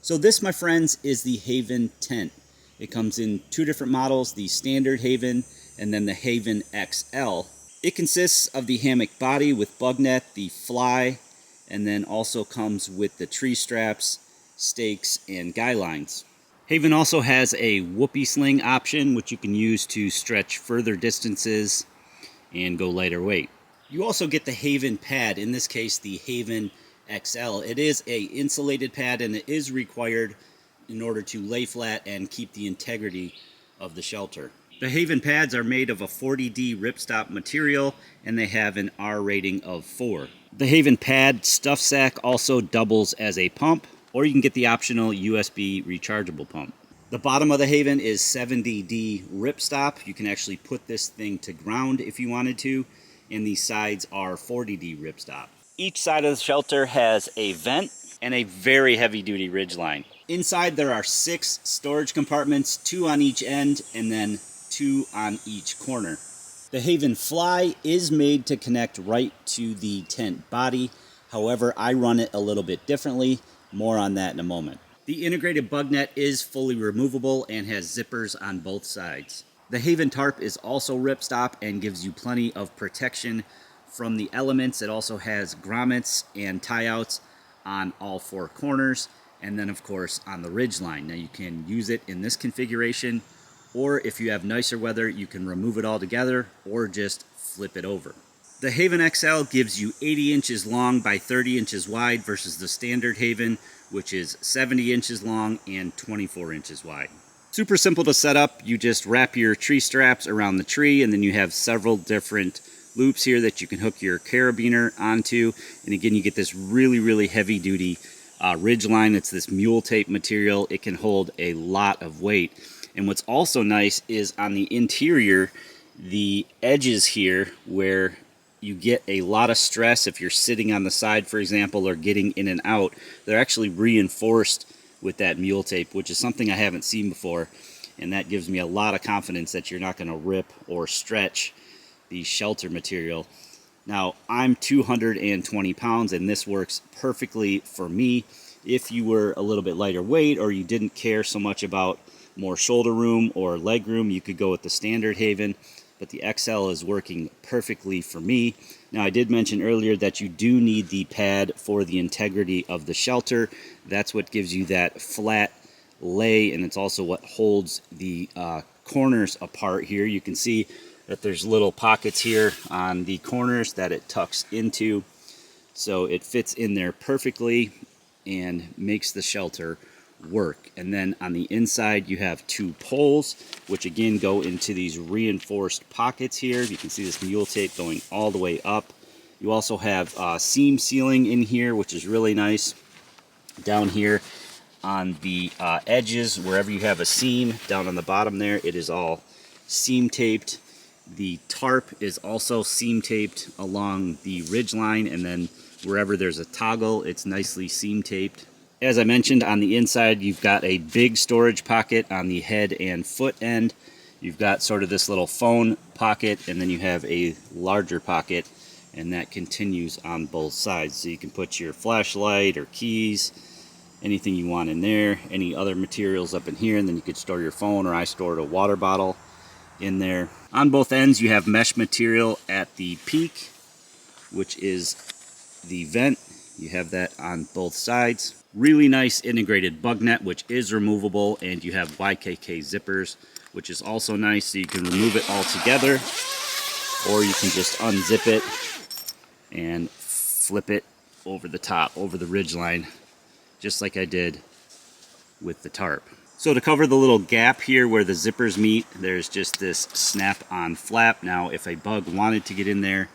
So this, my friends, is the Haven tent. It comes in two different models, the standard Haven and then the Haven XL. It consists of the hammock body with bug net, the fly, and then also comes with the tree straps, stakes, and guy lines. Haven also has a whoopee sling option, which you can use to stretch further distances and go lighter weight. You also get the Haven pad, in this case the Haven XL. It is a insulated pad and it is required in order to lay flat and keep the integrity of the shelter. The Haven pads are made of a 40D ripstop material and they have an R rating of 4. The Haven pad stuff sack also doubles as a pump, or you can get the optional USB rechargeable pump. The bottom of the Haven is 70D ripstop. You can actually put this thing to ground if you wanted to, and the sides are 40D ripstop. Each side of the shelter has a vent and a very heavy-duty ridge line. Inside there are 6 storage compartments, 2 on each end and then 2 on each corner. The Haven Fly is made to connect right to the tent body. However, I run it a little bit differently. More on that in a moment. The integrated bug net is fully removable and has zippers on both sides. The Haven Tarp is also ripstop and gives you plenty of protection from the elements. It also has grommets and tie-outs on all 4 corners, and then of course on the ridge line. Now you can use it in this configuration, or if you have nicer weather, you can remove it all together or just flip it over. The Haven XL gives you 80 inches long by 30 inches wide versus the standard Haven, which is 70 inches long and 24 inches wide. Super simple to set up. You just wrap your tree straps around the tree, and then you have several different loops here that you can hook your carabiner onto. And again, you get this really heavy duty ridge line. It's this mule tape material. It can hold a lot of weight. And what's also nice is on the interior, the edges here where you get a lot of stress if you're sitting on the side, for example, or getting in and out, they're actually reinforced with that mule tape, which is something I haven't seen before. And that gives me a lot of confidence that you're not going to rip or stretch the shelter material. Now, I'm 220 pounds and this works perfectly for me. If you were a little bit lighter weight or you didn't care so much about more shoulder room or leg room, you could go with the standard Haven, but the XL is working perfectly for me. Now, I did mention earlier that you do need the pad for the integrity of the shelter. That's what gives you that flat lay, and it's also what holds the corners apart here. You can see that there's little pockets here on the corners that it tucks into, so it fits in there perfectly and makes the shelter work. And then on the inside you have 2 poles, which again go into these reinforced pockets here. You can see this mule tape going all the way up. You also have seam sealing in here, which is really nice. Down here on the edges, wherever you have a seam, down on the bottom there, it is all seam taped. The tarp is also seam taped along the ridge line, and then wherever there's a toggle, it's nicely seam taped. As I mentioned, on the inside, you've got a big storage pocket on the head and foot end. You've got sort of this little phone pocket, and then you have a larger pocket, and that continues on both sides. So you can put your flashlight or keys, anything you want in there, any other materials up in here, and then you could store your phone, or I stored a water bottle in there. On both ends, you have mesh material at the peak, which is the vent. You have that on both sides. Really nice integrated bug net, which is removable, and you have YKK zippers, which is also nice, so you can remove it all together, or you can just unzip it and flip it over the top, over the ridge line, just like I did with the tarp. So to cover the little gap here where the zippers meet, there's just this snap-on flap. Now, if a bug wanted to get in there,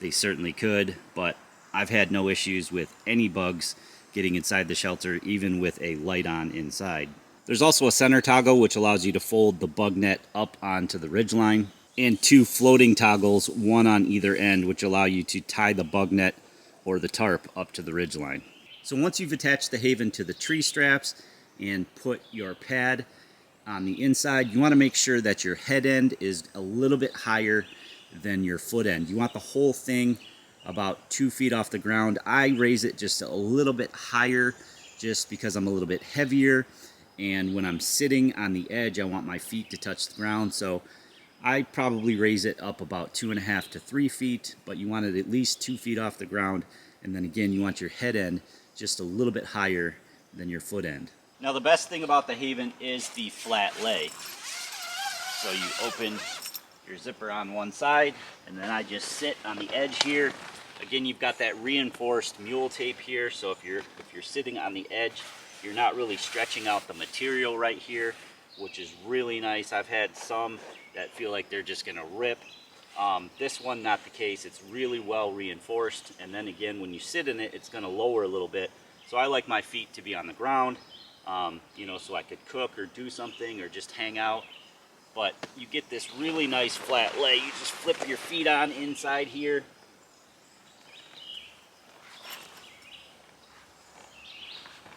they certainly could, but I've had no issues with any bugs getting inside the shelter, even with a light on inside. There's also a center toggle, which allows you to fold the bug net up onto the ridge line, and 2 floating toggles, one on either end, which allow you to tie the bug net or the tarp up to the ridge line. So once you've attached the Haven to the tree straps and put your pad on the inside, you want to make sure that your head end is a little bit higher than your foot end. You want the whole thing about 2 feet off the ground. I raise it just a little bit higher just because I'm a little bit heavier, and when I'm sitting on the edge, I want my feet to touch the ground. So I probably raise it up about 2.5 to 3 feet, but you want it at least 2 feet off the ground. And then again, you want your head end just a little bit higher than your foot end. Now the best thing about the Haven is the flat lay. So you open your zipper on one side, and then I just sit on the edge here. Again, you've got that reinforced mule tape here, so if you're sitting on the edge, you're not really stretching out the material right here, which is really nice. I've had some that feel like they're just gonna rip. This one, not the case. It's really well reinforced, and then again, when you sit in it, it's gonna lower a little bit. So I like my feet to be on the ground, you know, so I could cook or do something or just hang out. But you get this really nice flat lay. You just flip your feet on inside here.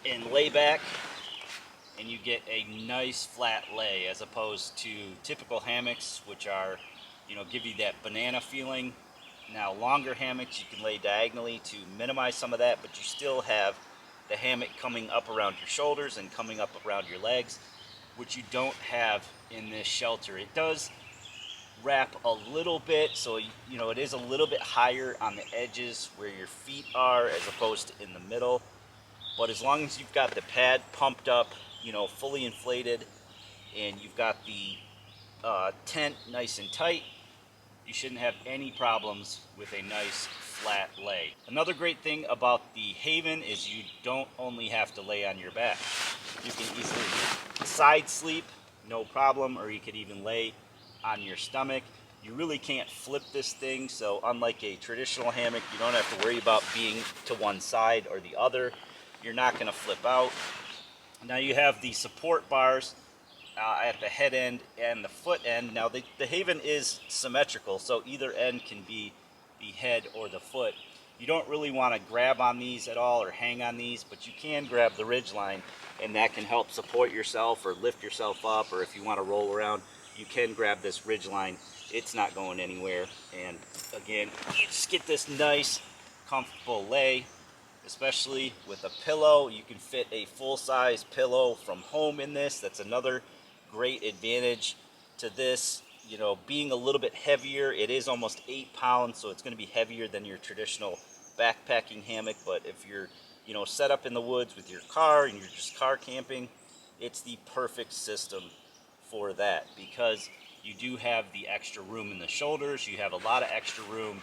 And lay back, and you get a nice flat lay, as opposed to typical hammocks, which are, you know, give you that banana feeling. Now longer hammocks, you can lay diagonally to minimize some of that, but you still have the hammock coming up around your shoulders and coming up around your legs, which you don't have in this shelter. It does wrap a little bit, so you know, it is a little bit higher on the edges where your feet are as opposed to in the middle. But as long as you've got the pad pumped up, you know, fully inflated, and you've got the tent nice and tight, you shouldn't have any problems with a nice flat lay. Another great thing about the Haven is you don't only have to lay on your back. You can easily side sleep, no problem, or you could even lay on your stomach. You really can't flip this thing, so unlike a traditional hammock, you don't have to worry about being to one side or the other. You're not going to flip out. Now you have the support bars at the head end and the foot end. Now the Haven is symmetrical, so either end can be the head or the foot. You don't really want to grab on these at all or hang on these, but you can grab the ridge line, and that can help support yourself or lift yourself up, or if you want to roll around, you can grab this ridge line. It's not going anywhere. And again, you just get this nice, comfortable lay. Especially with a pillow. You can fit a full-size pillow from home in this. That's another great advantage to this. You know, being a little bit heavier, it is almost 8 pounds, so it's going to be heavier than your traditional backpacking hammock. But if you're, you know, set up in the woods with your car and you're just car camping, it's the perfect system for that, because you do have the extra room in the shoulders. You have a lot of extra room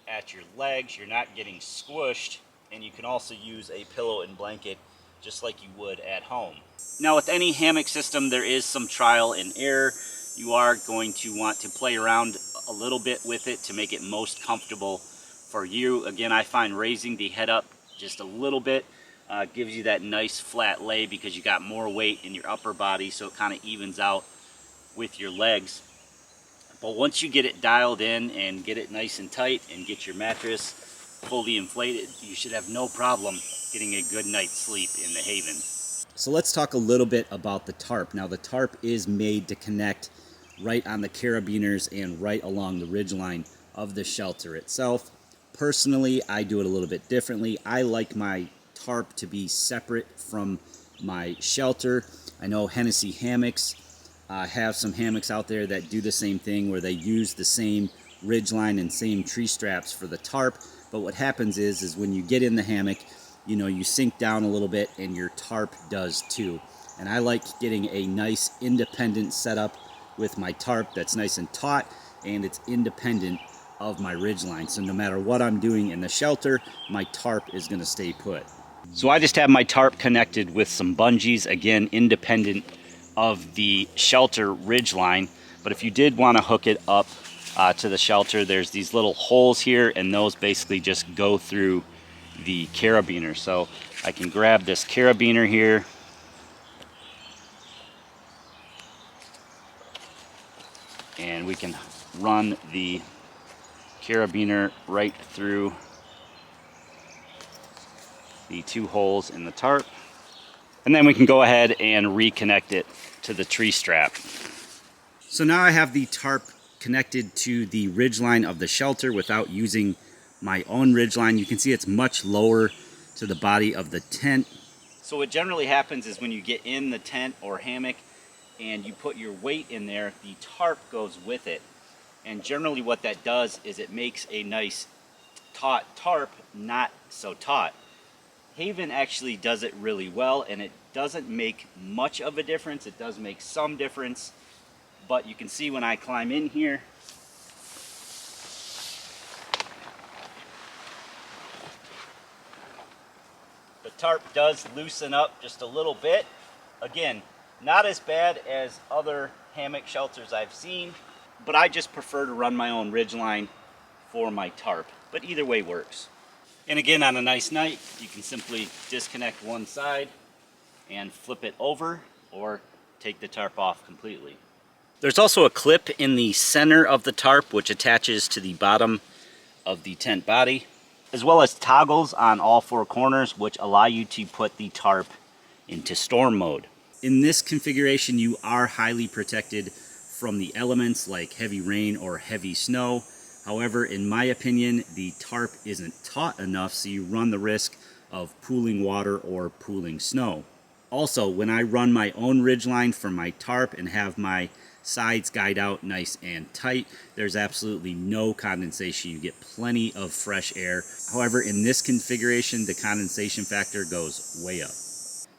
at your legs. You're not getting squished. And you can also use a pillow and blanket just like you would at home. Now with any hammock system, there is some trial and error. You are going to want to play around a little bit with it to make it most comfortable for you. Again, I find raising the head up just a little bit gives you that nice flat lay, because you got more weight in your upper body, so it kind of evens out with your legs. But once you get it dialed in and get it nice and tight and get your mattress fully inflated, you should have no problem getting a good night's sleep in the Haven. So let's talk a little bit about the tarp. Now the tarp is made to connect right on the carabiners and right along the ridgeline of the shelter itself. Personally, I do it a little bit differently. I like my tarp to be separate from my shelter. I know Hennessy Hammocks have some hammocks out there that do the same thing, where they use the same ridgeline and same tree straps for the tarp. But what happens is when you get in the hammock, you know, you sink down a little bit, and your tarp does too. And I like getting a nice independent setup with my tarp that's nice and taut, and it's independent of my ridgeline. So no matter what I'm doing in the shelter, my tarp is going to stay put. So I just have my tarp connected with some bungees, again, independent of the shelter ridgeline. But if you did want to hook it up to the shelter, there's these little holes here, and those basically just go through the carabiner. So I can grab this carabiner here, and we can run the carabiner right through the 2 holes in the tarp, and then we can go ahead and reconnect it to the tree strap. So now I have the tarp connected to the ridgeline of the shelter without using my own ridgeline. You can see it's much lower to the body of the tent, So what generally happens is when you get in the tent or hammock and you put your weight in there, the tarp goes with it. And generally what that does is it makes a nice taut tarp not so taut. Haven actually does it really well, and it doesn't make much of a difference. It does make some difference, but you can see when I climb in here, the tarp does loosen up just a little bit. Again, not as bad as other hammock shelters I've seen, but I just prefer to run my own ridgeline for my tarp. But either way works. And again, on a nice night, you can simply disconnect one side and flip it over, or take the tarp off completely. There's also a clip in the center of the tarp which attaches to the bottom of the tent body, as well as toggles on all four corners which allow you to put the tarp into storm mode. In this configuration, you are highly protected from the elements like heavy rain or heavy snow. However, in my opinion, the tarp isn't taut enough, so you run the risk of pooling water or pooling snow. Also, when I run my own ridgeline for my tarp and have my sides guyed out nice and tight, there's absolutely no condensation. You get plenty of fresh air. However, in this configuration, the condensation factor goes way up.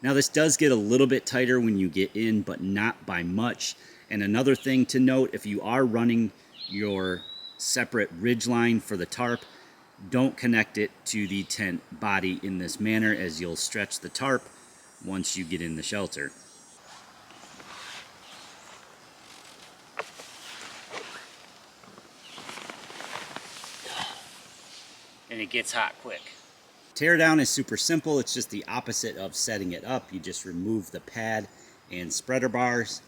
Now, this does get a little bit tighter when you get in, but not by much. And another thing to note, if you are running your separate ridgeline for the tarp, don't connect it to the tent body in this manner, as you'll stretch the tarp once you get in the shelter. And it gets hot quick. Teardown is super simple. It's just the opposite of setting it up. You just remove the pad and spreader bars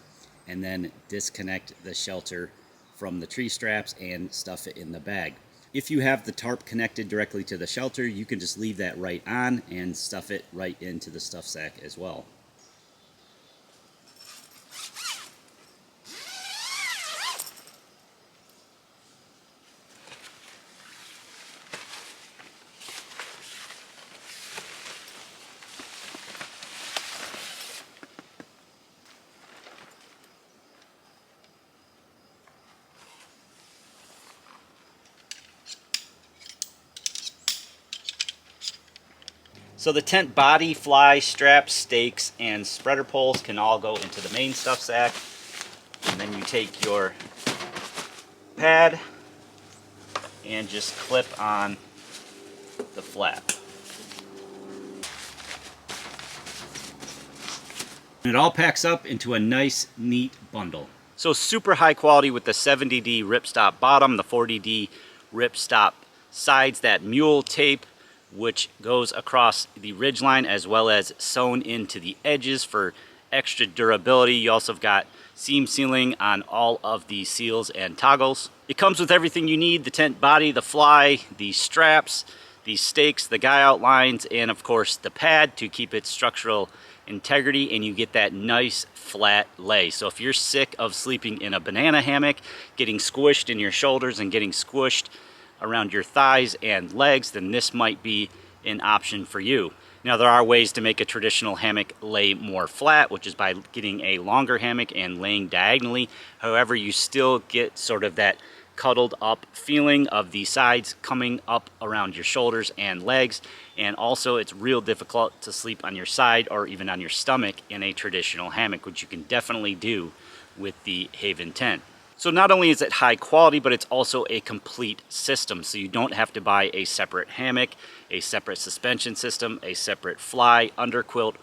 and then disconnect the shelter from the tree straps and stuff it in the bag. If you have the tarp connected directly to the shelter, you can just leave that right on and stuff it right into the stuff sack as well. So the tent body, fly, straps, stakes, and spreader poles can all go into the main stuff sack. And then you take your pad and just clip on the flap. And it all packs up into a nice, neat bundle. So super high quality with the 70D ripstop bottom, the 40D ripstop sides, that mule tape which goes across the ridgeline as well as sewn into the edges for extra durability. You also have got seam sealing on all of the seals and toggles. It comes with everything you need: the tent body, the fly, the straps, the stakes, the guy outlines, and of course the pad to keep its structural integrity, and you get that nice flat lay. So if you're sick of sleeping in a banana hammock, getting squished in your shoulders and getting squished around your thighs and legs, then this might be an option for you. Now, there are ways to make a traditional hammock lay more flat, which is by getting a longer hammock and laying diagonally. However, you still get sort of that cuddled up feeling of the sides coming up around your shoulders and legs. And also, it's real difficult to sleep on your side or even on your stomach in a traditional hammock, which you can definitely do with the Haven tent. So not only is it high quality, but it's also a complete system. So you don't have to buy a separate hammock, a separate suspension system, a separate fly, underquilt,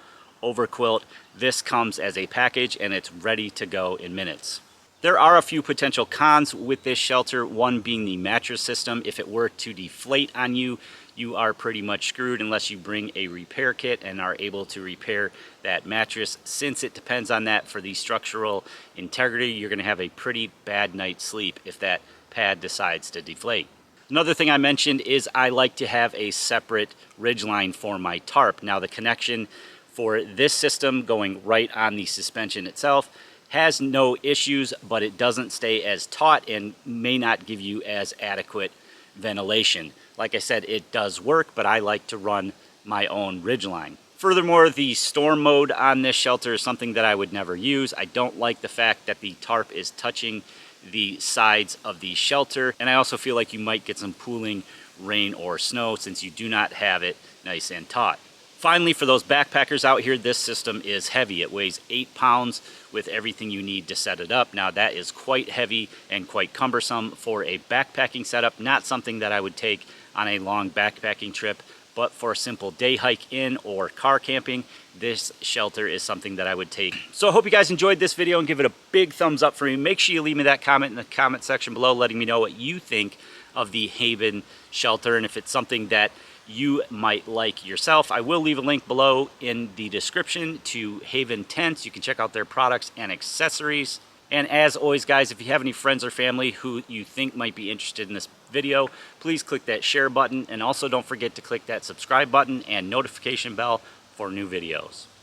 overquilt. This comes as a package and it's ready to go in minutes. There are a few potential cons with this shelter, one being the mattress system. If it were to deflate on you, you are pretty much screwed unless you bring a repair kit and are able to repair that mattress. Since it depends on that for the structural integrity, you're going to have a pretty bad night's sleep if that pad decides to deflate. Another thing I mentioned is I like to have a separate ridgeline for my tarp. Now, the connection for this system going right on the suspension itself has no issues, but it doesn't stay as taut and may not give you as adequate ventilation. Like I said, it does work, but I like to run my own ridgeline. Furthermore, the storm mode on this shelter is something that I would never use. I don't like the fact that the tarp is touching the sides of the shelter, and I also feel like you might get some pooling rain or snow since you do not have it nice and taut. Finally, for those backpackers out here, this system is heavy. It weighs 8 pounds with everything you need to set it up. Now that is quite heavy and quite cumbersome for a backpacking setup, not something that I would take on a long backpacking trip, but for a simple day hike in or car camping, this shelter is something that I would take. So I hope you guys enjoyed this video and give it a big thumbs up for me. Make sure you leave me that comment in the comment section below letting me know what you think of the Haven shelter and if it's something that you might like yourself. I will leave a link below in the description to Haven Tents. You can check out their products and accessories. And as always, guys, if you have any friends or family who you think might be interested in this video, please click that share button. And also don't forget to click that subscribe button and notification bell for new videos.